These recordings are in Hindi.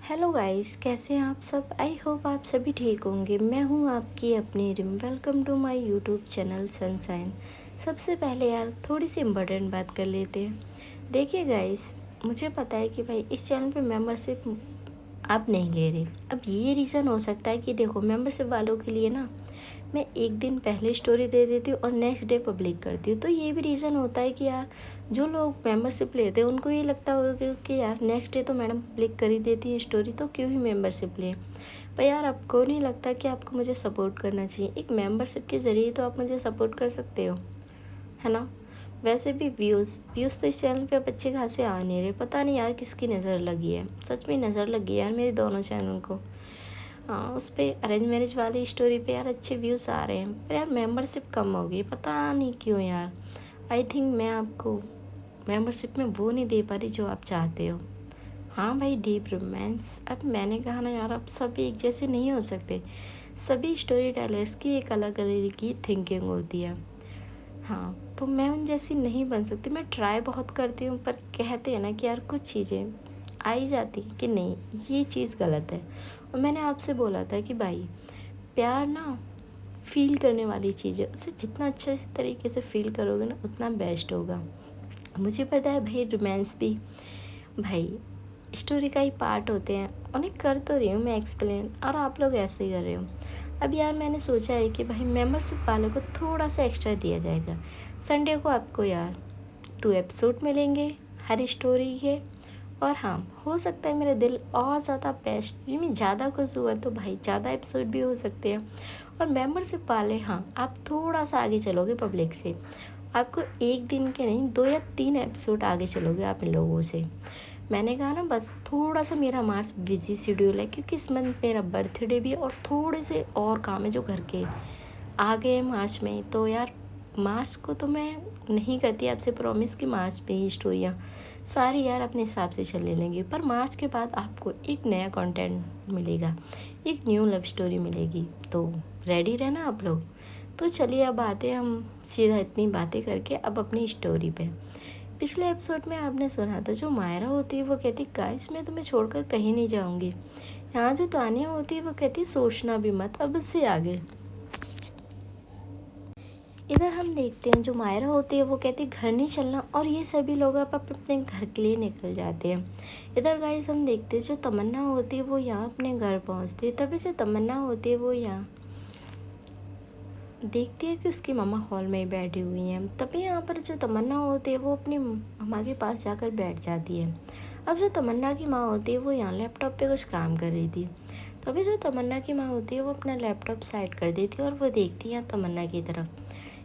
हेलो गाइस, कैसे हैं आप सब। आई होप आप सभी ठीक होंगे। मैं हूं आपकी अपनी Rim. Welcome to my YouTube channel Sunshine. सबसे पहले यार थोड़ी सी इम्पोर्टेंट बात कर लेते हैं। देखिए गाइस, मुझे पता है कि भाई इस चैनल पे मेंबरशिप आप नहीं ले रहे। अब ये रीज़न हो सकता है कि देखो, मेंबरशिप वालों के लिए ना मैं एक दिन पहले स्टोरी दे देती हूँ और नेक्स्ट डे पब्लिक करती हूँ। तो ये भी रीज़न होता है कि यार जो लोग मेंबरशिप लेते हैं उनको ये लगता होगा कि यार नेक्स्ट डे तो मैडम पब्लिक कर ही देती है स्टोरी, तो क्यों ही मेंबरशिप लें। पर यार आपको नहीं लगता कि आपको मुझे सपोर्ट करना चाहिए। एक मेंबरशिप के ज़रिए तो आप मुझे सपोर्ट कर सकते हो, है ना। वैसे भी व्यूज़ तो इस चैनल पे अब अच्छे खासे आ नहीं रहे। पता नहीं यार किसकी नज़र लगी है। सच में नज़र लगी है यार मेरे दोनों चैनल को। हाँ, उस पर अरेंज मैरिज वाली स्टोरी पे यार अच्छे व्यूज़ आ रहे हैं, पर यार मेंबरशिप कम हो गई, पता नहीं क्यों यार। आई थिंक मैं आपको मेंबरशिप में वो नहीं दे पा रही जो आप चाहते हो। हाँ भाई, डीप रोमांस। अब मैंने कहा ना यार, अब सभी एक जैसे नहीं हो सकते। सभी स्टोरी टेलर्स की एक अलग अलग की थिंकिंग होती है। हाँ, तो मैं उन जैसी नहीं बन सकती। मैं ट्राई बहुत करती हूँ, पर कहते हैं ना कि यार कुछ चीज़ें आ ही जाती कि नहीं, ये चीज़ गलत है। और मैंने आपसे बोला था कि भाई प्यार ना फील करने वाली चीज़ है। उसे जितना अच्छे तरीके से फील करोगे ना उतना बेस्ट होगा। मुझे पता है भाई, रोमांस भी भाई स्टोरी का ही पार्ट होते हैं। उन्हें कर तो रही हूँ मैं एक्सप्लेन, और आप लोग ऐसे ही कर रहे हो। अब यार मैंने सोचा है कि भाई मेंबरशिप वालों को थोड़ा सा एक्स्ट्रा दिया जाएगा। संडे को आपको यार 2 एपिसोड मिलेंगे हर स्टोरी के। और हाँ, हो सकता है मेरा दिल और ज़्यादा बेस्ट में ज़्यादा खुश हुआ तो भाई ज़्यादा एपिसोड भी हो सकते हैं। और मेंबरशिप वाले, हाँ, आप थोड़ा सा आगे चलोगे पब्लिक से। आपको एक दिन के नहीं, 2 या 3 एपिसोड आगे चलोगे आप इन लोगों से। मैंने कहा ना, बस थोड़ा सा मेरा मार्च बिजी शेड्यूल है, क्योंकि इस मंथ मेरा बर्थडे भी है और थोड़े से और काम है जो घर के आ गए मार्च में। तो यार मार्च को तो मैं नहीं करती आपसे प्रॉमिस कि मार्च पे ही स्टोरियाँ सारी यार अपने हिसाब से चलने लेंगी। पर मार्च के बाद आपको एक नया कंटेंट मिलेगा, एक न्यू लव स्टोरी मिलेगी। तो रेडी रहना आप लोग। तो चलिए अब आते हैं हम सीधा इतनी बातें करके अब अपनी स्टोरी पे। पिछले एपिसोड में आपने सुना था, जो मायरा होती है वो कहती गाइस मैं तुम्हें छोड़कर कहीं नहीं जाऊंगी। यहाँ जो तानिया होती है वो कहती सोचना भी मत, अब इससे आगे। इधर हम देखते हैं जो मायरा होती है वो कहती घर नहीं चलना, और ये सभी लोग अब अपने घर के लिए निकल जाते हैं। इधर गाइस हम देखते हैं जो तमन्ना होती है वो यहाँ अपने घर पहुँचती है। तभी जो तमन्ना होती है वो यहाँ देखती है कि उसकी मम्मा हॉल में ही बैठी हुई हैं। तभी यहाँ पर जो तमन्ना होती है वो अपनी मम्मा के पास जाकर बैठ जाती है। अब जो तमन्ना की माँ होती है वो यहाँ लैपटॉप पे कुछ काम कर रही थी। तभी जो तमन्ना की माँ होती है वो अपना लैपटॉप साइड कर देती है और वो देखती है तमन्ना की तरफ।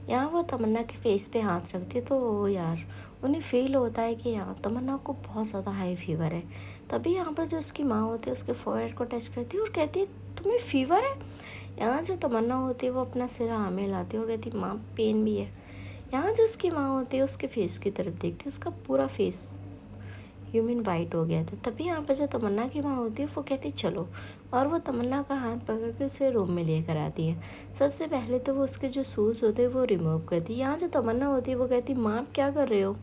यहाँ वो तमन्ना के फेस पे हाथ रखती है, तो यार उन्हें फील होता है कि यहाँ तमन्ना को बहुत ज़्यादा हाई फीवर है। तभी यहाँ पर जो उसकी माँ होती है उसके फोrehead को टच करती है और कहती है तुम्हें फीवर है। यहाँ जो तमन्ना होती है वो अपना सिर हाँ में लाती है और कहती माँ पेन भी है। यहाँ जो उसकी माँ होती है उसके फेस की तरफ देखती है, उसका पूरा फेस ह्यूमन वाइट हो गया था। तभी यहाँ पर जो तमन्ना की माँ होती है वो कहती चलो, और वो तमन्ना का हाथ पकड़ के उसे रूम में लेकर आती है। सबसे पहले तो वो उसके जो शूज़ होते हैं वो रिमूव करती है। यहाँ जो तमन्ना होती है वो कहती माँ आप क्या कर रहे हो।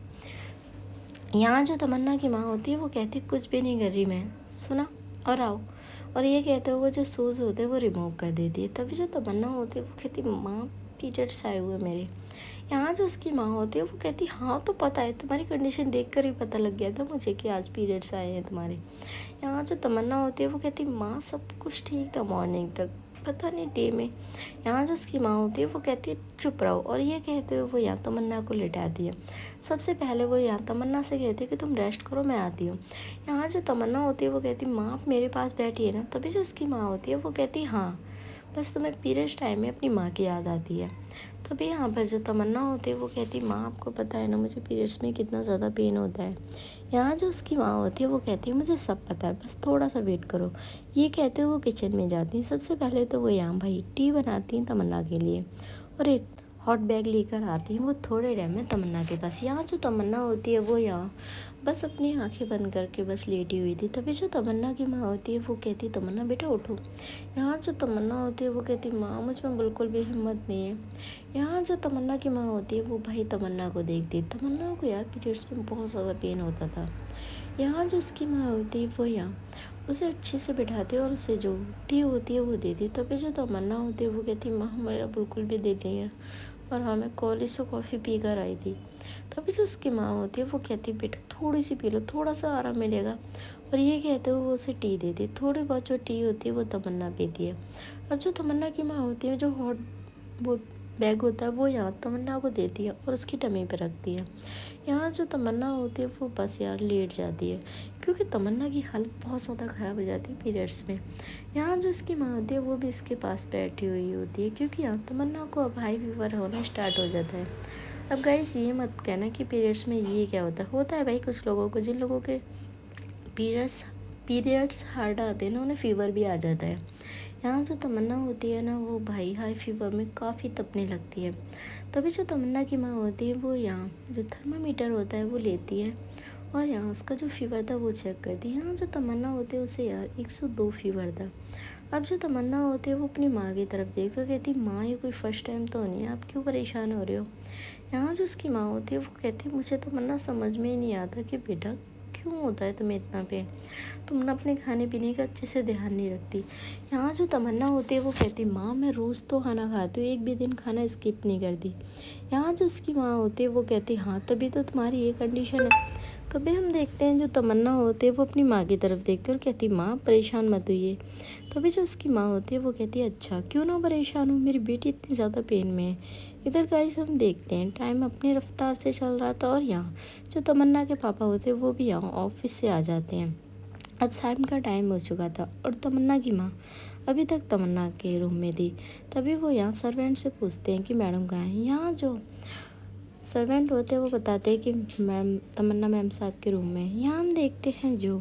यहाँ जो तमन्ना की माँ होती है वो कहती कुछ भी नहीं कर रही मैं, सुना और आओ। और ये कहते हुए जो शूज़ होते हैं वो रिमूव कर देती है। तभी जो तमन्ना होती है वो कहती माँ पीरियड्स आए हुए मेरे। यहाँ जो उसकी माँ होती है वो कहती हाँ तो पता है, तुम्हारी कंडीशन देखकर ही पता लग गया था मुझे कि आज पीरियड्स आए हैं तुम्हारे। यहाँ जो तमन्ना होती है वो कहती माँ सब कुछ ठीक था मॉर्निंग तक, पता नहीं डे में। यहाँ जो उसकी माँ होती है वो कहती है चुप रहो, और ये कहते हुए वो यहाँ तमन्ना को लिटाती है। सबसे पहले वो यहाँ तमन्ना से कहती है कि तुम रेस्ट करो मैं आती हूँ। यहाँ जो तमन्ना होती है वो कहती माँ आप मेरे पास बैठी है ना। तभी जो उसकी माँ होती है वो कहती हाँ, बस तुम्हें पीरियड्स टाइम में अपनी माँ की याद आती है। तभी यहाँ पर जो तमन्ना होती है वो कहती माँ आपको पता है ना मुझे पीरियड्स में कितना ज़्यादा पेन होता है। यहाँ जो उसकी माँ होती है वो कहती है मुझे सब पता है, बस थोड़ा सा वेट करो। ये कहते हुए वो किचन में जाती हैं। सबसे पहले तो वो यहाँ भाई टी बनाती हैं तमन्ना के लिए, और एक हॉट बैग लेकर आती हैं वो थोड़े टाइम में तमन्ना के पास। यहाँ जो तमन्ना होती है वो यहाँ बस अपनी आंखें बंद करके बस लेटी हुई थी। तभी जो तमन्ना की माँ होती है वो कहती तमन्ना बेटा उठो। यहाँ जो तमन्ना होती है वो कहती माँ मुझ में बिल्कुल भी हिम्मत नहीं है। यहाँ जो तमन्ना की माँ होती है वो भाई तमन्ना को देखती है। तमन्ना को यार पीरियड्स में बहुत ज़्यादा पेन होता था। यहाँ जो उसकी माँ होती है वो यहाँ उसे अच्छे से बिठाती है और उसे जो टी होती है वो देती है। तभी जो तमन्ना होती है वो कहती है, माँ मेरा बिल्कुल भी दिल नहीं है, और हाँ मैं कॉलेज से कॉफ़ी पी कर आई थी। तभी जो उसकी माँ होती है वो कहती है, बेटा थोड़ी सी पी लो, थोड़ा सा आराम मिलेगा। और ये कहते हुए वो उसे टी देती है। थोड़ी बहुत जो टी होती है वो तमन्ना पीती है। अब जो तमन्ना की माँ होती है, जो हॉट वो बैग होता है वो यहाँ तमन्ना को देती है और उसकी टमी पे रखती है। यहाँ जो तमन्ना होती है वो बस यार लेट जाती है, क्योंकि तमन्ना की हालत बहुत ज़्यादा ख़राब हो जाती है पीरियड्स में। यहाँ जो इसकी माँ होती है वो भी इसके पास बैठी हुई होती है, क्योंकि यहाँ तमन्ना को अब हाई फीवर होना स्टार्ट हो जाता है। अब गाइस ये मत कहना कि पीरियड्स में ये क्या होता है भाई, कुछ लोगों को, जिन लोगों के पीरियड्स पीरियड्स हार्ड आते हैं ना, उन्हें फ़ीवर भी आ जाता है। यहाँ जो तमन्ना होती है ना, वो भाई हाई फीवर में काफ़ी तपने लगती है। तभी जो तमन्ना की माँ होती है वो यहाँ जो थर्मामीटर होता है वो लेती है, और यहाँ उसका जो फ़ीवर था वो चेक करती है। यहाँ जो तमन्ना होती है उसे यार 102 फ़ीवर था। अब जो तमन्ना होती है वो अपनी माँ की तरफ देख कर कहती, माँ ये कोई फ़र्स्ट टाइम तो नहीं है, आप क्यों परेशान हो रहे हो। यहाँ जो उसकी माँ होती है वो कहती है, मुझे तमन्ना समझ में ही नहीं आता कि बेटा क्यों होता है तुम्हें इतना पेन, तुम ना अपने खाने पीने का अच्छे से ध्यान नहीं रखती। यहाँ जो तमन्ना होती है वो कहती, माँ मैं रोज़ तो खाना खाती हूँ, एक भी दिन खाना स्किप नहीं करती। यहाँ जो उसकी माँ होती है वो कहती, हाँ तभी तो तुम्हारी ये कंडीशन है। तभी हम देखते हैं जो तमन्ना होती है वो अपनी माँ की तरफ देखती है और कहती, माँ परेशान मत होइए। तभी जो उसकी माँ होती है वो कहती है, अच्छा क्यों ना परेशान हूँ, मेरी बेटी इतनी ज़्यादा पेन में है। इधर गाइस हम देखते हैं टाइम अपनी रफ्तार से चल रहा था, और यहाँ जो तमन्ना के पापा होते हैं वो भी यहाँ ऑफिस से आ जाते हैं। अब शाम का टाइम हो चुका था और तमन्ना की माँ अभी तक तमन्ना के रूम में थी। तभी वो यहाँ सर्वेंट से पूछते हैं कि मैडम कहाँ हैं। यहाँ जो सर्वेंट होते हैं वो बताते हैं कि मैम तमन्ना मैम साहब के रूम में। यहाँ हम देखते हैं जो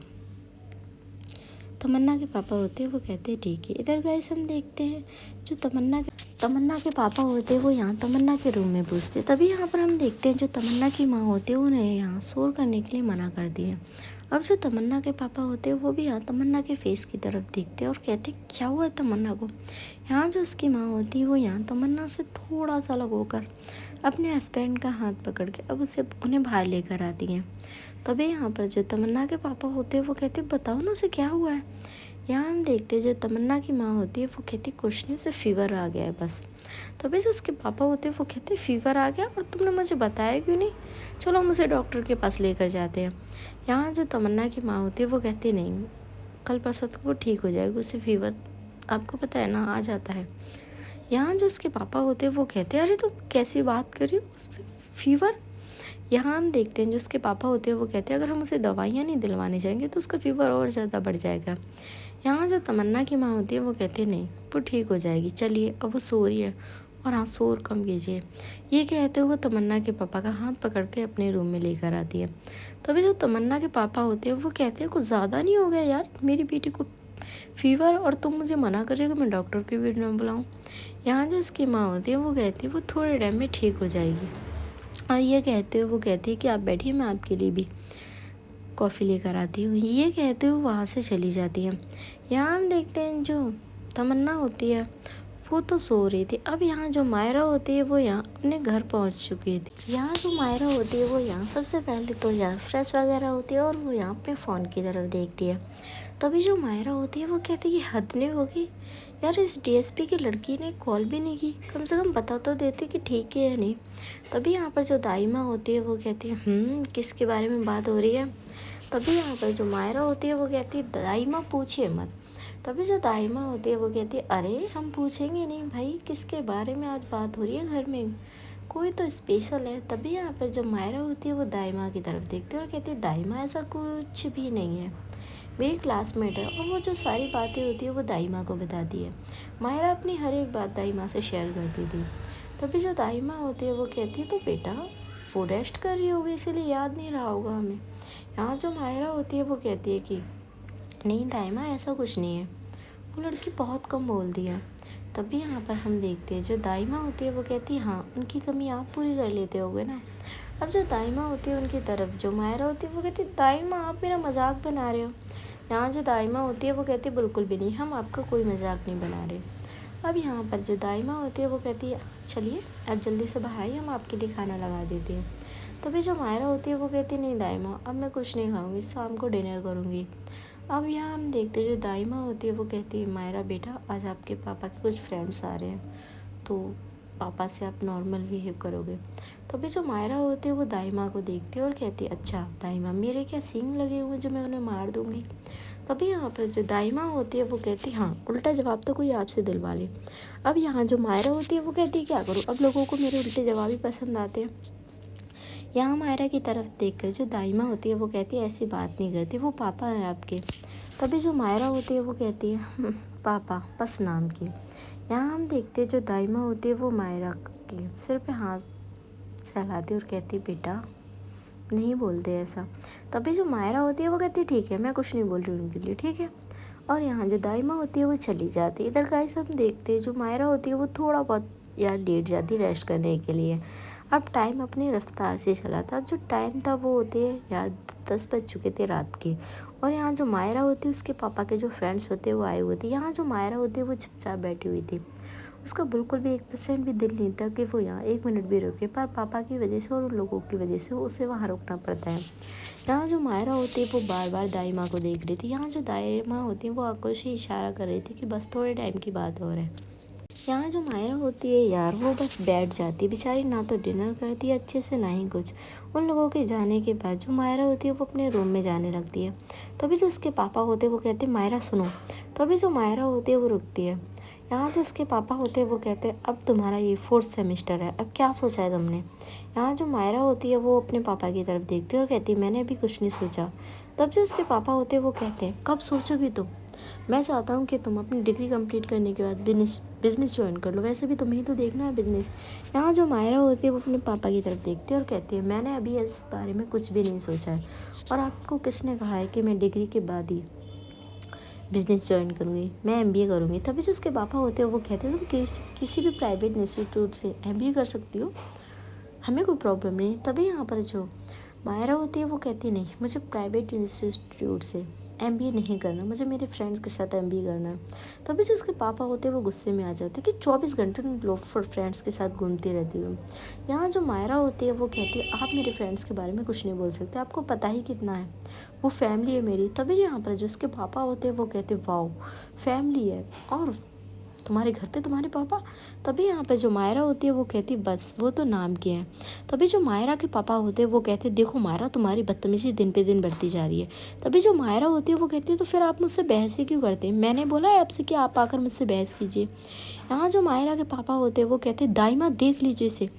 तमन्ना के पापा होते हैं वो कहते हैं ठीक है। इधर गाइस हम देखते हैं जो तमन्ना के पापा होते हैं वो यहाँ तमन्ना के रूम में पूछते हैं। तभी यहाँ पर हम देखते हैं जो तमन्ना की माँ होती है उन्हें यहाँ शोर करने के लिए मना कर दिए। अब जो तमन्ना के पापा होते हैं वो भी यहाँ तमन्ना के फेस की तरफ देखते हैं और कहते हैं क्या हुआ है तमन्ना को। यहाँ जो उसकी माँ होती है वो यहाँ तमन्ना से थोड़ा सा अलग होकर अपने हस्बैंड का हाथ पकड़ के अब उन्हें बाहर लेकर आती हैं। तभी यहाँ पर जो तमन्ना के पापा होते हैं वो कहते हैं बताओ ना उसे क्या हुआ है। यहाँ हम देखते हैं जो तमन्ना की माँ होती है वो कहती कुछ नहीं, उसे फ़ीवर आ गया है बस। तभी जो उसके पापा होते हैं वो कहते फ़ीवर आ गया और तुमने मुझे बताया क्यों नहीं, चलो हम उसे डॉक्टर के पास लेकर जाते हैं। यहाँ जो तमन्ना की माँ होती है वो कहती नहीं, कल परसों तक वो ठीक हो जाएगी, उसे फ़ीवर आपको पता है ना आ जाता है। यहाँ जो उसके पापा होते हैं वो कहते हैं अरे तुम कैसी बात कर रही हो, उससे फ़ीवर। यहाँ हम देखते हैं जो उसके पापा होते हैं वो कहते हैं अगर हम उसे दवाइयाँ नहीं दिलवाने जाएंगे तो उसका फ़ीवर और ज़्यादा बढ़ जाएगा। यहाँ जो तमन्ना की माँ होती है वो कहती है नहीं वो ठीक हो जाएगी, चलिए अब वो सो रही है और हाँ शोर कम कीजिए। ये कहते हुए तमन्ना के पापा का हाथ पकड़ के अपने रूम में लेकर आती है। तभी जो तमन्ना के पापा होते हैं वो कहते हैं कुछ ज़्यादा नहीं हो गया यार, मेरी बेटी को फ़ीवर और तुम मुझे मना कर रहे हो कि मैं डॉक्टर की भी ना बुलाऊँ। यहाँ जो उसकी माँ होती है वो कहती है वो थोड़े टाइम में ठीक हो जाएगी। और ये कहते हुए वो कहती है कि आप बैठिए, मैं आपके लिए भी कॉफ़ी लेकर आती हूँ। ये कहते हुए वहाँ से चली जाती है। यहाँ हम देखते हैं जो तमन्ना होती है वो तो सो रही थी। अब यहाँ जो मायरा होती है वो यहाँ अपने घर पहुँच चुकी थी। यहाँ जो मायरा होती है वो यहाँ सबसे पहले तो यार फ्रेश वगैरह होती है और वो यहाँ अपने फ़ोन की तरफ देखती है। तभी जो मायरा होती है वो कहती है ये हद नहीं होगी यार, इस डीएसपी की लड़की ने कॉल भी नहीं की, कम से कम बता तो देती कि ठीक है या नहीं। तभी यहाँ पर जो दाइमा होती है वो कहती है किसके बारे में बात हो रही है। तभी यहाँ पर जो मायरा होती है वो कहती है दाइमा पूछिए मत। तभी जो दाइमा होती है वो कहती है अरे हम पूछेंगे नहीं भाई, किसके बारे में आज बात हो रही है घर में, कोई तो स्पेशल है। तभी यहाँ पर जो मायरा होती है वो दाइमा की तरफ देखती है और कहती है दाइमा ऐसा कुछ भी नहीं है, मेरी क्लासमेट है। और वो जो सारी बातें होती है वो दाइमा को बताती है। मायरा अपनी हर एक बात दाइमा से शेयर करती थी। तभी जो दाइमा होती है वो कहती है तो बेटा वो रेस्ट कर रही होगी इसीलिए याद नहीं रहा होगा हमें। यहाँ जो मायरा होती है वो कहती है कि नहीं दाइमा ऐसा कुछ नहीं है, वो लड़की बहुत कम बोलती है। तभी यहाँ पर हम देखते हैं जो दाइमा होती है वो कहती है हाँ उनकी कमी आप पूरी कर लेते होगे ना। अब जो दाइमा होती है उनकी तरफ जो मायरा होती है वो कहती है दाइमा आप मेरा मजाक बना रहे हो। यहाँ जो दाइमा होती है वो कहती है बिल्कुल भी नहीं, हम आपका कोई मजाक नहीं बना रहे। अब यहाँ पर जो दाइमा होती है वो कहती है चलिए अब जल्दी से बाहर आइए, हम आपके लिए खाना लगा देते हैं। तभी जो मायरा होती है वो कहती है नहीं दाइमा अब मैं कुछ नहीं खाऊंगी, शाम को डिनर करूँगी। अब यहाँ हम देखते हैं जो दाई माँ होती है वो कहती है मायरा बेटा आज आपके पापा के कुछ फ्रेंड्स आ रहे हैं, तो पापा से आप नॉर्मल बिहेव करोगे। तभी जो मायरा होती है वो दाई माँ को देखती है और कहती है अच्छा दाई माँ मेरे क्या सींग लगे हुए जो मैं उन्हें मार दूँगी। तभी यहाँ पर जो दाई माँ होती है वो कहती है हाँ उल्टा जवाब तो कोई आपसे दिलवा ले। अब यहाँ जो मायरा होती है वो कहती है क्या करूँ, अब लोगों को मेरे उल्टे जवाब ही पसंद आते हैं। यहाँ मायरा की तरफ देखकर जो दाई माँ होती है वो कहती है ऐसी बात नहीं करती, वो पापा हैं आपके। तभी जो मायरा होती है वो कहती है पापा बस नाम की। यहाँ हम देखते हैं जो दाई माँ होती है वो मायरा के सिर पे हाथ सहलाती और कहती बेटा नहीं बोलते ऐसा। तभी जो मायरा होती है वो कहती है ठीक है मैं कुछ नहीं बोल रही उनके लिए, ठीक है। और यहाँ जो दाई माँ होती है वो चली जाती है। इधर गाइस हम देखते हैं जो मायरा होती है वो थोड़ा बहुत यार लेट जाती है रेस्ट करने के लिए। अब टाइम अपनी रफ्तार से चला था। अब जो टाइम था वो होते है यार 10 बज चुके थे रात के। और यहाँ जो मायरा होती है उसके पापा के जो फ्रेंड्स होते हैं वो आए हुए थे। यहाँ जो मायरा होती है वो चुपचाप बैठी हुई थी, उसका बिल्कुल भी 1% भी दिल नहीं था कि वो यहाँ 1 मिनट भी रुके, पर पापा की वजह से और उन लोगों की वजह से उसे वहाँ रुकना पड़ता है। यहाँ जो मायरा होती है वो बार बार दाई माँ को देख रही थी। यहाँ जो दाई माँ होती है वो आंखों से इशारा कर रही थी कि बस थोड़े टाइम की बात और है। यहाँ जो मायरा होती है यार वो बस बैठ जाती है बेचारी, ना तो डिनर करती है अच्छे से ना ही कुछ। उन लोगों के जाने के बाद जो मायरा होती है वो अपने रूम में जाने लगती है। तभी जो उसके पापा होते हैं वो कहते हैं मायरा सुनो। तभी जो मायरा होती है वो रुकती है। यहाँ जो उसके पापा होते हैं वो कहते हैं अब तुम्हारा ये 4th सेमेस्टर है, अब क्या सोचा है तुमने। यहाँ जो मायरा होती है वो अपने पापा की तरफ देखती है और कहती है मैंने अभी कुछ नहीं सोचा। तब जो उसके पापा होते हैं वो कहते हैं कब सोचोगी तुम, मैं चाहता हूँ कि तुम अपनी डिग्री कंप्लीट करने के बाद बिजनेस ज्वाइन कर लो, वैसे भी तुम्हें ही तो देखना है बिजनेस। यहाँ जो मायरा होती है वो अपने पापा की तरफ देखती है और कहती है मैंने अभी इस बारे में कुछ भी नहीं सोचा है, और आपको किसने कहा है कि मैं डिग्री के बाद ही बिजनेस ज्वाइन करूँगी, मैं एमबीए करूँगी। तभी जो उसके पापा होते हैं वो कहते हैं तुम किसी भी प्राइवेट इंस्टीट्यूट से एमबीए कर सकती हो, हमें कोई प्रॉब्लम नहीं। तभी यहाँ पर जो मायरा होती है वो कहती नहीं मुझे प्राइवेट इंस्टीट्यूट से एमबीए नहीं करना, मुझे मेरे फ्रेंड्स के साथ एमबीए करना है। तभी जो उसके पापा होते हैं वो गुस्से में आ जाते हैं कि 24 घंटे तुम लोग फ्रेंड्स के साथ घूमती रहती हो। यहाँ जो मायरा होती है वो कहती है आप मेरे फ्रेंड्स के बारे में कुछ नहीं बोल सकते, आपको पता ही कितना है, वो फैमिली है मेरी। तभी यहाँ पर जो उसके पापा होते हैं वो कहते हैं वाओ फैमिली है और तुम्हारे घर पे तुम्हारे पापा। तभी यहाँ पे जो मायरा होती है वो कहती बस वो तो नाम की है। तभी जो मायरा के पापा होते हैं वो कहते देखो मायरा तुम्हारी बदतमीजी दिन पे दिन बढ़ती जा रही है। तभी जो मायरा होती है वो कहती है तो फिर आप मुझसे बहस ही क्यों करते हैं, मैंने बोला है आपसे कि आप आकर मुझसे बहस कीजिए। यहाँ जो मायरा के पापा होते हैं वो कहते हैं दाई माँ देख लीजिए इसे।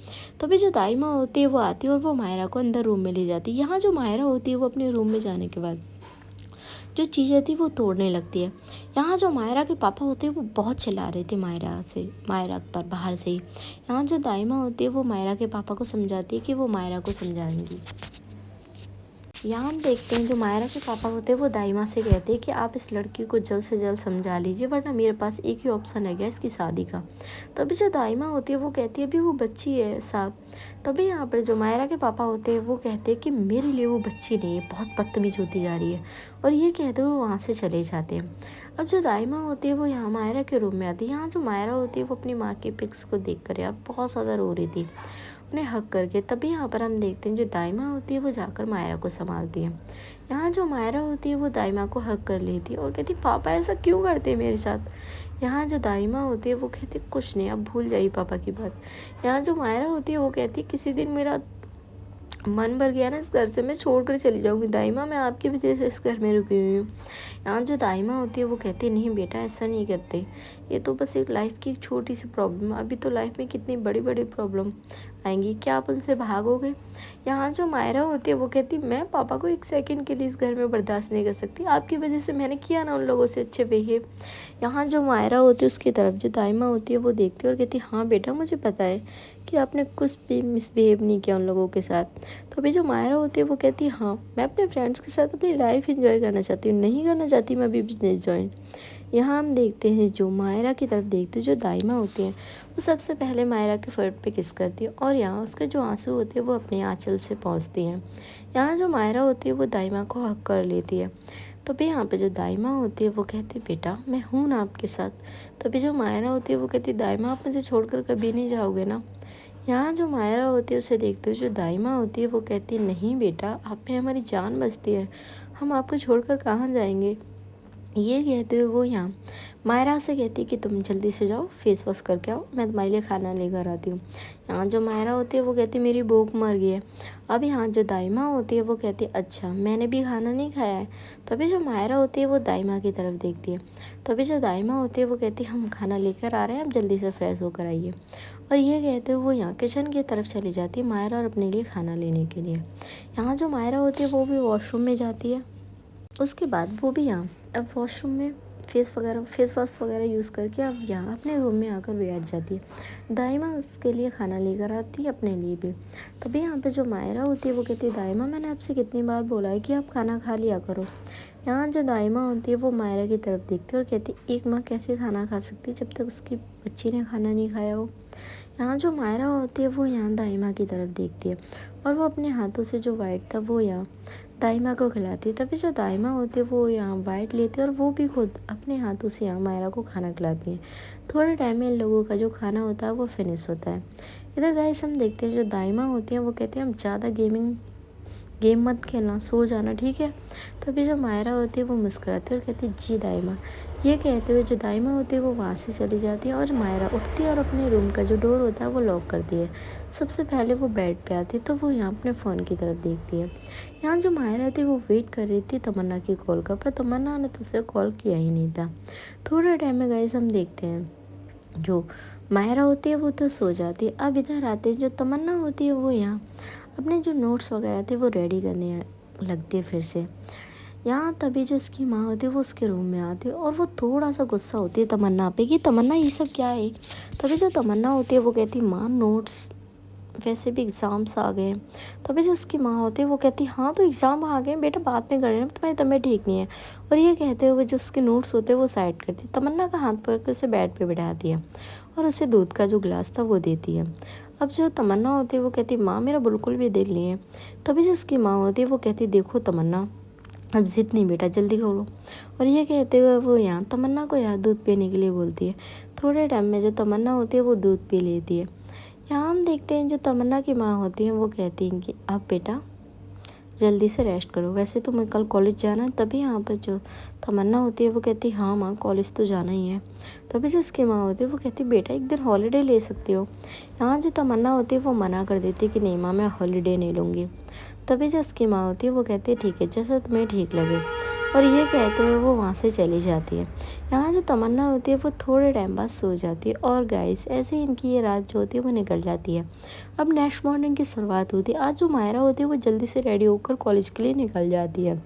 तभी जो दाई माँ होती है वो आती है और वो मायरा को अंदर रूम में ले जाती है। यहाँ जो मायरा होती है वो अपने रूम में जाने के बाद जो चीज़ें थी वो तोड़ने लगती है। यहाँ जो मायरा के पापा होते हैं वो बहुत चिल्ला रहे थे मायरा पर बाहर से ही। यहाँ जो दाइमा होती है वो मायरा के पापा को समझाती है कि वो मायरा को समझाएंगी। यहाँ हम देखते हैं जो मायरा के पापा होते हैं वो दाइमा से कहते हैं कि आप इस लड़की को जल्द से जल्द समझा लीजिए वरना मेरे पास एक ही ऑप्शन है गया इसकी शादी का। तभी जो दाइमा होती है वो कहती है अभी वो बच्ची है साहब। तभी यहाँ पर जो मायरा के पापा होते हैं वो कहते हैं कि मेरे लिए वो बच्ची नहीं है, बहुत बदतमीज होती जा रही है, और ये कहते हुए वहाँ से चले जाते हैं। अब जो दाइमा होती है वो यहाँ मायरा के रूम में आती है। यहाँ जो मायरा होती है वो अपनी माँ के पिक्स को देख कर यार बहुत ज़्यादा रो रही थी उन्हें हक करके। तभी यहाँ पर हम देखते हैं जो दाइमा होती है वो जाकर मायरा को संभालती है। यहाँ जो मायरा होती है वो दाइमा को हक कर लेती है और कहती पापा ऐसा क्यों करते हैं मेरे साथ। यहाँ जो दाइमा होती है वो कहती कुछ नहीं अब भूल जाइए पापा की बात। यहाँ जो मायरा होती है वो कहती किसी दिन मेरा मन भर गया ना इस घर से मैं छोड़ कर चली जाऊँगी, दाइमा मैं आपकी वजह से इस घर में रुकी हुई हूँ। यहाँ जो दाइमा होती है वो कहती नहीं बेटा ऐसा नहीं करते, ये तो बस एक लाइफ की एक छोटी सी प्रॉब्लम, अभी तो लाइफ में कितनी बड़ी बड़ी प्रॉब्लम आएंगी, क्या आप उनसे भागोगे। यहाँ जो मायरा होती है वो कहती मैं पापा को 1 सेकंड के लिए इस घर में बर्दाश्त नहीं कर सकती, आपकी वजह से मैंने किया ना उन लोगों से अच्छे बिहेव। यहाँ जो मायरा होती है उसकी तरफ जो दाइमा होती है वो देखती है और कहती हाँ बेटा मुझे पता है कि आपने कुछ भी मिसबिहेव नहीं किया उन लोगों के साथ। तो अभी जो मायरा होती है वो कहती है हाँ मैं अपने फ्रेंड्स के साथ अपनी लाइफ एंजॉय करना चाहती हूँ, नहीं करना चाहती मैं अभी बिजनेस ज्वाइन। यहाँ हम देखते हैं जो मायरा की तरफ देखते हैं जो दाइमा होती हैं वो सबसे पहले मायरा के फर्ट पे किस करती है और यहाँ उसके जो आंसू होते हैं वो अपने आंचल से पहुँचती हैं। यहाँ जो मायरा होती है वो दाइमा को हक कर लेती है। तभी यहाँ पे जो दाइमा होती है वो कहती है बेटा मैं हूँ ना आपके साथ। तभी जो मायरा होती है वो कहती है दाइमा आप मुझे छोड़कर कभी नहीं जाओगे ना। यहाँ जो मायरा होती है उसे देखते हुए जो दाइमा होती है वो कहती है नहीं बेटा आप में हमारी जान बसती है, हम आपको छोड़कर कहाँ जाएंगे। ये कहते हुए वो यहाँ मायरा से कहती कि तुम जल्दी से जाओ फेस वॉश करके आओ, मैं तुम्हारे लिए खाना लेकर आती हूँ। यहाँ जो मायरा होती है वो कहती मेरी भूख मर गई है। अब यहाँ जो दाइमा होती है वो कहती अच्छा मैंने भी खाना नहीं खाया है। तभी जो मायरा होती है वो दाइमा की तरफ देखती है। तभी जो दाइमा होती है वो कहती हम खाना लेकर आ रहे हैं, आप जल्दी से फ्रेश होकर आइए। और ये कहते हुए वो यहाँ किचन की तरफ चली जाती है मायरा और अपने लिए खाना लेने के लिए। यहाँ जो मायरा होती है वो भी वॉशरूम में जाती है। उसके बाद वो भी यहाँ अब वॉशरूम में फेस वॉश वगैरह यूज़ करके अब यहाँ अपने रूम में आकर बैठ जाती है। दाइमा उसके लिए खाना लेकर आती है अपने लिए भी। तभी यहाँ पे जो मायरा होती है वो कहती है दाइमा मैंने आपसे कितनी बार बोला है कि आप खाना खा लिया करो। यहाँ जो दाइमा होती है वो मायरा की तरफ देखती है और कहती है एक माँ कैसे खाना खा सकती है जब तक उसकी बच्ची ने खाना नहीं खाया हो। यहाँ जो मायरा होती है वो यहाँ दाइमा की तरफ देखती है और वो अपने हाथों से जो वाइट था वो यहाँ दाइमा को खिलाती है। तभी जो दाइमा होती है वो यहाँ वाइट लेती है और वो भी खुद अपने हाथों से यहाँ मायरा को खाना खिलाती है। थोड़े टाइम में इन लोगों का जो खाना होता है वो फिनिश होता है। इधर गाइस हम देखते हैं जो दाइमा होती हैं वो कहती हैं हम ज़्यादा गेम मत खेलना, सो जाना ठीक है। तभी जो मायरा होती है वो मुस्कुराती है और कहती है जी दाइमा। ये कहते हुए जो दाइमा होती है वो वहाँ से चली जाती है और मायरा उठती है और अपने रूम का जो डोर होता है वो लॉक करती है। सबसे पहले वो बेड पे आती है तो वो यहाँ अपने फ़ोन की तरफ देखती है। यहाँ जो मायरा थी वो वेट कर रही थी तमन्ना की कॉल का, पर तमन्ना ने तो उसे कॉल किया ही नहीं था। थोड़े टाइम में गाइस हम देखते हैं जो मायरा होती है वो तो सो जाती है। अब इधर आते हैं जो तमन्ना होती है वो यहाँ अपने जो नोट्स वगैरह थे वो रेडी करने लगती है फिर से। यहाँ तभी जो उसकी माँ होती है वो उसके रूम में आती है और वो थोड़ा सा गुस्सा होती है तमन्ना पे कि तमन्ना ये सब क्या है। तभी जो तमन्ना होती है वो कहती माँ नोट्स वैसे भी एग्ज़ाम्स आ गए हैं। तभी जो उसकी माँ होती है वो कहती हाँ तो एग्ज़ाम आ गए बेटा बाद में कर लेना, तुम्हारी तबीयत ठीक नहीं है। और ये कहते हुए जो उसके नोट्स होते हैं वो साइड करती है, तमन्ना का हाथ पकड़ के उसे बेड पे बिठाती है और उसे दूध का जो गिलास था वो देती है। अब जो तमन्ना होती है वो कहती माँ मेरा बिल्कुल भी दिल नहीं है। तभी जो उसकी माँ होती है वो कहती देखो तमन्ना अब ज़िद नहीं बेटा जल्दी करो। और ये कहते हुए वो यहाँ तमन्ना को यहाँ दूध पीने के लिए बोलती है। थोड़े टाइम में जो तमन्ना होती है वो दूध पी लेती है। यहाँ हम देखते हैं जो तमन्ना की माँ होती हैं वो कहती हैं कि अब बेटा जल्दी से रेस्ट करो, वैसे तो मैं कल कॉलेज जाना है। तभी यहाँ पर जो तमन्ना होती है वो कहती है हाँ माँ कॉलेज तो जाना ही है। तभी जो उसकी माँ होती है वो कहती है बेटा एक दिन हॉलीडे ले सकती हो। यहाँ जो तमन्ना होती है वो मना कर देती है कि नहीं माँ मैं हॉलीडे नहीं लूँगी। तभी जो उसकी माँ होती है वो कहती है ठीक है जैसा तुम्हें ठीक लगे। और ये कहते हुए वो वहाँ से चली जाती है। यहाँ जो तमन्ना होती है वो थोड़े टाइम बाद सो जाती है और गाइस ऐसे ही इनकी ये रात जो होती है वो निकल जाती है। अब नेक्स्ट मॉर्निंग की शुरुआत होती है। आज जो मायरा होती है वो जल्दी से रेडी होकर कॉलेज के लिए निकल जाती है।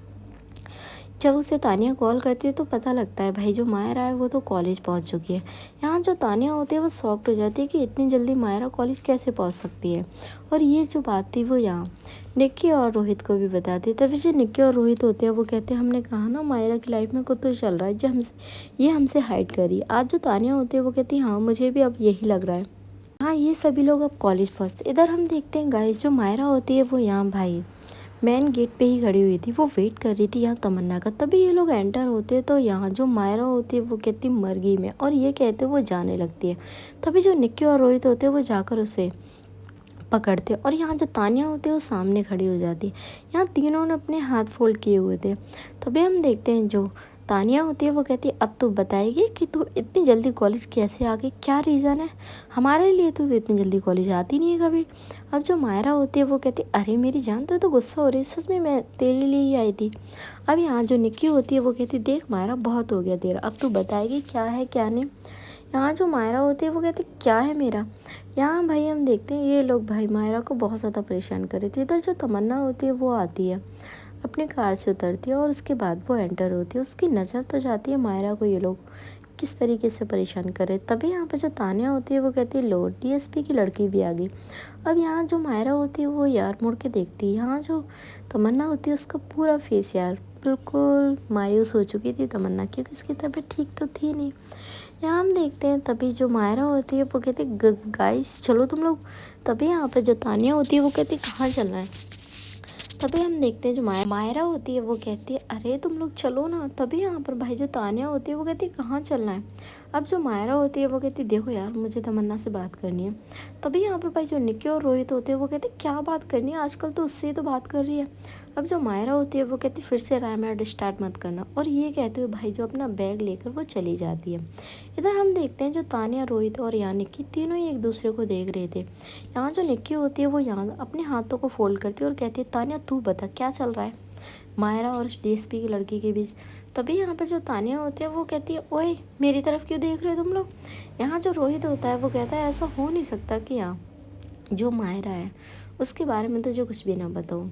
जब उसे तानिया कॉल करती है तो पता लगता है भाई जो मायरा है वो तो कॉलेज पहुंच चुकी है। यहाँ जो तानिया होती है वो शॉक्ड हो जाती है कि इतनी जल्दी मायरा कॉलेज कैसे पहुंच सकती है। और ये जो बात थी वो यहाँ निक्की और रोहित को भी बताती है। तभी जो निक्की और रोहित होते हैं वो कहते हैं हमने कहा ना मायरा की लाइफ में कुछ तो चल रहा है जो हमसे हाइड कर रही है। आज जो तानिया होती है वो कहती है हाँ मुझे भी अब यही लग रहा है। हाँ ये सभी लोग अब कॉलेज पहुँचते। इधर हम देखते हैं गाइस जो मायरा होती है वो यहाँ भाई मेन गेट पे ही खड़ी हुई थी, वो वेट कर रही थी यहाँ तमन्ना का। तभी ये लोग एंटर होते हैं तो यहाँ जो मायरा होती है वो कहती मर गई मैं, और ये कहते वो जाने लगती है। तभी जो निक्की और रोहित होते हैं वो जाकर उसे पकड़ते और यहाँ जो तानिया होती है वो सामने खड़ी हो जाती है। यहाँ तीनों ने अपने हाथ फोल्ड किए हुए थे। तभी हम देखते हैं जो तानिया होती है वो कहती है अब तो बताएगी कि तू इतनी जल्दी कॉलेज कैसे आ गई, क्या रीज़न है, हमारे लिए तो इतनी जल्दी कॉलेज आती नहीं है कभी। अब जो मायरा होती है वो कहती है अरे मेरी जान तो गुस्सा हो रही है, सच में मैं तेरे लिए ही आई थी। अब यहाँ जो निक्की होती है वो कहती देख मायरा बहुत हो गया तेरा, अब तू बताएगी क्या है क्या नहीं। यहाँ जो मायरा होती है वो कहती क्या है मेरा। यहाँ भाई हम देखते हैं ये लोग भाई मायरा को बहुत ज़्यादा परेशान कर रहे थे। इधर जो तमन्ना होती है वो आती है, अपनी कार से उतरती है और उसके बाद वो एंटर होती है। उसकी नज़र तो जाती है मायरा को ये लोग किस तरीके से परेशान कर रहे। तभी यहाँ पे जो तानिया होती है वो कहती है लो डीएसपी की लड़की भी आ गई। अब यहाँ जो मायरा होती है वो यार मुड़ के देखती है, यहाँ जो तमन्ना होती है उसका पूरा फेस यार बिल्कुल मायूस हो चुकी थी तमन्ना, क्योंकि उसकी तबीयत ठीक तो थी नहीं। यहाँ हम देखते हैं तभी जो मायरा होती है वो कहती है गाइस चलो तुम लोग। तभी यहाँ पे जो तानिया होती है वो कहती है कहाँ चलना है। तभी हम देखते हैं जो मायरा होती है वो कहती है अरे तुम लोग चलो ना। तभी यहाँ पर भाई जो तानिया होती है वो कहती है कहाँ चलना है। अब जो मायरा होती है वो कहती है देखो यार मुझे तमन्ना से बात करनी है। तभी यहाँ पर भाई जो निक्की और रोहित होते हैं वो कहते हैं क्या बात करनी है, आजकल तो उससे ही तो बात कर रही है। अब जो मायरा होती है वो कहती है फिर से रामायण स्टार्ट मत करना, और ये कहते हुए भाई जो अपना बैग लेकर वो चली जाती है। इधर हम देखते हैं जो तानिया, रोहित और यहाँ निक्की तीनों ही एक दूसरे को देख रहे थे। यहाँ जो निक्की होती है वो यहाँ अपने हाथों को फोल्ड करती है और कहती है तानिया तू बता क्या चल रहा है मायरा और डीएसपी की लड़की के बीच। तभी यहाँ पर जो तानिया होती है वो कहती है ओए मेरी तरफ क्यों देख रहे हो तुम लोग। यहाँ जो रोहित होता है वो कहता है ऐसा हो नहीं सकता कि यहाँ जो मायरा है उसके बारे में तो जो कुछ भी ना बताऊँ।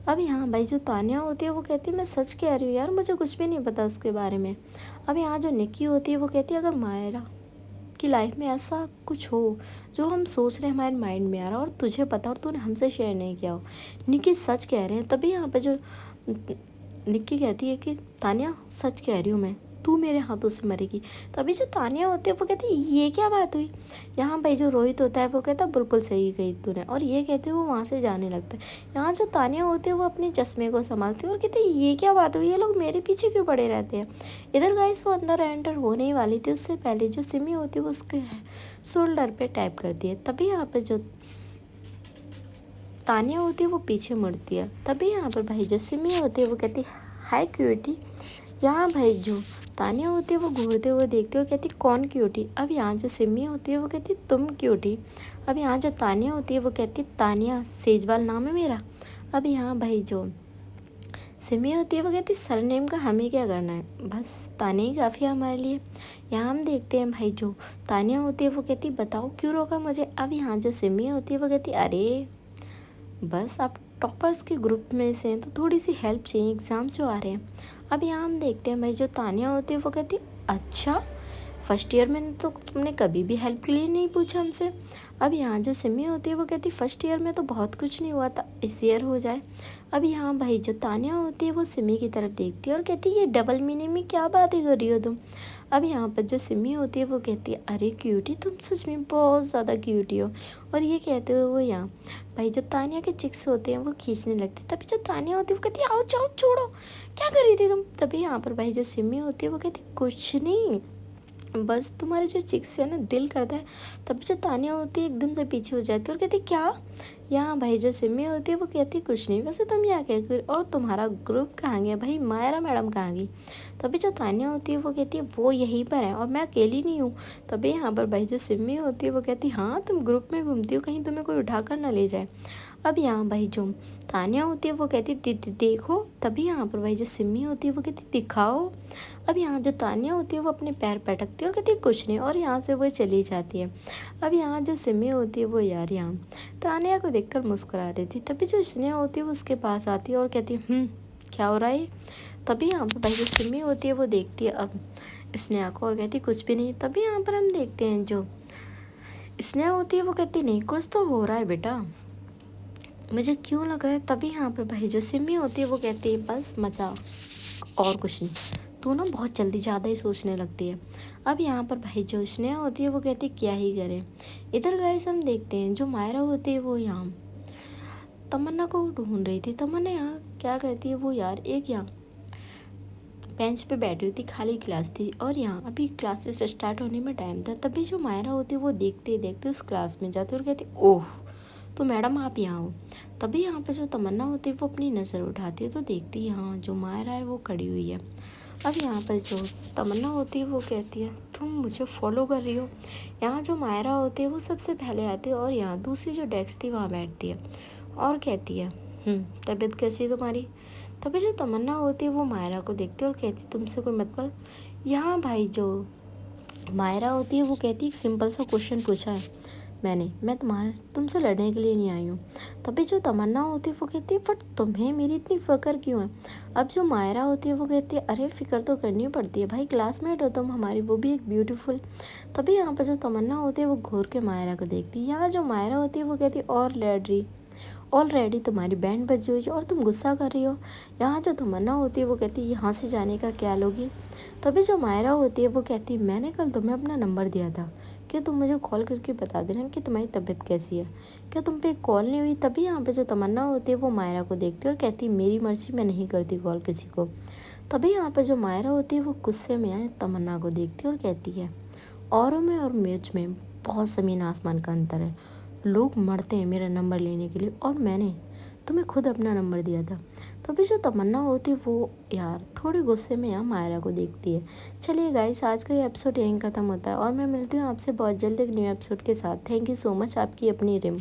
अब यहाँ भाई जो तानिया होती है वो कहती है मैं सच कह रही हूँ यार, मुझे कुछ भी नहीं पता उसके बारे में। अब यहाँ जो निक्की होती है वो कहती है अगर मायरा की लाइफ में ऐसा कुछ हो जो हम सोच रहे हैं हमारे माइंड में आ रहा और तुझे पता और तूने हमसे शेयर नहीं किया हो, निक्की सच कह रहे हैं। तभी यहाँ पे जो निक्की कहती है कि तानिया सच कह रही हूँ मैं, तू मेरे हाथों से मरेगी। तभी जो तानिया होती है वो कहती है ये क्या बात हुई। यहाँ भाई जो रोहित होता है वो कहता है बिल्कुल सही कही तूने, और ये कहते हुए वो वहाँ से जाने लगता है। यहाँ जो तानिया होती है वो अपने चश्मे को संभालती है और कहती है ये क्या बात हुई, ये लोग मेरे पीछे क्यों पड़े रहते हैं। इधर गाइस वो अंदर एंटर होने ही वाली थी, उससे पहले जो सिमी होती है वो उसके शोल्डर पे टैप करती है। तभी यहाँ पे जो तानिया होती है वो पीछे मुड़ती है। तभी यहाँ पर भाई जो सिमी होती है वो कहती है हाय क्यूटी। यहाँ भाई जो तानिया होती है वो घूरते हुए देखती है और कहती कौन क्यूटी। अब यहाँ जो सिमी होती है वो कहती तुम क्यूटी। अब यहाँ जो तानिया होती है वो कहती तानिया सेजवाल नाम है मेरा। अब यहाँ भाई जो सिमी होती है वो कहती सरनेम का हमें क्या करना है, बस तानिया ही काफ़ी है हमारे लिए। यहाँ हम देखते हैं भाई जो तानिया होती है वो कहती बताओ क्यों रोका मुझे। अब यहाँ जो सिमी होती है वो कहती अरे बस आप टॉपर्स के ग्रुप में से हैं तो थोड़ी सी हेल्प चाहिए, एग्ज़ाम्स जो आ रहे हैं। अब यहाँ हम देखते हैं भाई जो तानिया होती है वो कहती अच्छा फर्स्ट ईयर में तो तुमने कभी भी हेल्प के लिए नहीं पूछा हमसे। अब यहाँ जो सिमी होती है वो कहती फर्स्ट ईयर में तो बहुत कुछ नहीं हुआ था, इस ईयर हो जाए। अब यहाँ भाई जो तानिया होती है वो सिमी की तरफ देखती है और कहती है ये डबल मीनिंग में क्या बातें कर रही हो तुम। अब यहाँ पर जो सिमी होती है वो कहती है अरे क्यूटी तुम सच में बहुत ज़्यादा क्यूटी हो। और ये कहते हुए वो यहाँ भाई जो तानिया के चिक्स होते हैं वो खींचने लगती। तभी जो तानिया होती है वो कहती है आओ जाओ छोड़ो क्या कर रही थी तुम। तभी यहाँ पर भाई जो सिमी होती है वो कहती कुछ नहीं, बस तुम्हारे जो चिक्स है ना दिल करता है। तभी जो तानिया होती है एकदम से पीछे हो जाती है और कहती क्या। यहाँ भाई जो सिमी होती है वो कहती कुछ नहीं, वैसे तुम यहाँ क्या कर और तुम्हारा ग्रुप कहाँ गया भाई, मायरा मैडम कहाँ गई। तभी जो तानिया होती है वो कहती है वो यहीं पर है और मैं अकेली नहीं हूँ। तभी यहाँ पर भाई जो सिमी होती है वो कहती हाँ तुम ग्रुप में घूमती हो, कहीं तुम्हें कोई उठा कर ना ले जाए। अब यहाँ भाई जो तानिया होती है वो कहती देखो। तभी यहाँ पर भाई जो सिमी होती है वो कहती दिखाओ। अब यहाँ जो तानिया होती है वो अपने पैर पटकती है और कहती कुछ नहीं, और यहाँ से वो चली जाती है। अब यहाँ जो सिमी होती है वो यार यहाँ तानिया को देखकर मुस्कुरा रही थी। तभी जो स्नेहा होती है वो उसके पास आती है और कहती है क्या हो रहा है। तभी यहाँ पर भाई जो सिमी होती है वो देखती है अब स्नेहा को और कहती कुछ भी नहीं। तभी यहाँ पर हम देखते हैं जो स्नेहा होती है वो कहती नहीं कुछ तो हो रहा है बेटा, मुझे क्यों लग रहा है। तभी यहाँ पर भाई जो सिमी होती है वो कहती है बस मजा और कुछ नहीं, तू ना बहुत जल्दी ज़्यादा ही सोचने लगती है। अब यहाँ पर भाई जो स्नेहा होती है वो कहती है क्या ही करें। इधर गाइस हम देखते हैं जो मायरा होती है वो यहाँ तमन्ना को ढूंढ रही थी। तमन्ना यहाँ क्या करती है वो यार एक यहाँ बेंच पे बैठी हुई थी, खाली क्लास थी और यहाँ अभी क्लासेस स्टार्ट होने में टाइम था। तभी जो मायरा होती है वो देखते देखते उस क्लास में जाती और कहती ओह तो मैडम आप यहाँ हो। तभी यहाँ पे जो तमन्ना होती है वो अपनी नज़र उठाती है तो देखती है हाँ जो मायरा है वो खड़ी हुई है। अब यहाँ पर जो तमन्ना होती है वो कहती है तुम मुझे फॉलो कर रही हो। यहाँ जो मायरा होती है वो सबसे पहले आती है और यहाँ दूसरी जो डेस्क थी वहाँ बैठती है और कहती है तबीयत कैसी है तुम्हारी। तभी जो तमन्ना होती है वो मायरा को देखती है और कहती तुमसे कोई मतलब। यहाँ भाई जो मायरा होती है वो कहती है एक सिंपल सा क्वेश्चन पूछा है मैं तुमसे लड़ने के लिए नहीं आई हूँ। तभी जो तमन्ना होती है वो कहती है बट तुम्हें मेरी इतनी फ़िक्र क्यों है। अब जो मायरा होती है वो कहती है अरे फ़िक्र तो करनी पड़ती है भाई, क्लासमेट हो तुम हमारी, वो भी एक ब्यूटीफुल। तभी यहाँ पर जो तमन्ना होती है वो घूर के मायरा को देखती है। यहाँ जो मायरा होती है वो कहती है ऑलरेडी तुम्हारी बैंड बज हुई और तुम गुस्सा कर रही हो। यहाँ जो तमन्ना होती है वो कहती है यहाँ से जाने का क्या लोगी। तभी जो मायरा होती है वो कहती है मैंने कल तुम्हें अपना नंबर दिया था, कि तुम मुझे कॉल करके बता देना कि तुम्हारी तबीयत कैसी है। क्या तुम पे एक कॉल नहीं हुई? तभी यहाँ पे जो तमन्ना होती है वो मायरा को देखती है और कहती है मेरी मर्जी, मैं नहीं करती कॉल किसी को। तभी यहाँ पे जो मायरा होती है वो गुस्से में आए तमन्ना को देखती है और कहती है औरों में और मुझ में बहुत ज़मीन आसमान का अंतर है। लोग मरते हैं मेरा नंबर लेने के लिए और मैंने तुम्हें खुद अपना नंबर दिया था। तभी जो तमन्ना होती है वो यार थोड़े गुस्से में यहाँ मायरा को देखती है। चलिए गाइस, आज का ये एपिसोड यहीं ख़त्म होता है और मैं मिलती हूँ आपसे बहुत जल्द एक न्यू एपिसोड के साथ। थैंक यू सो मच, आपकी अपनी रिम।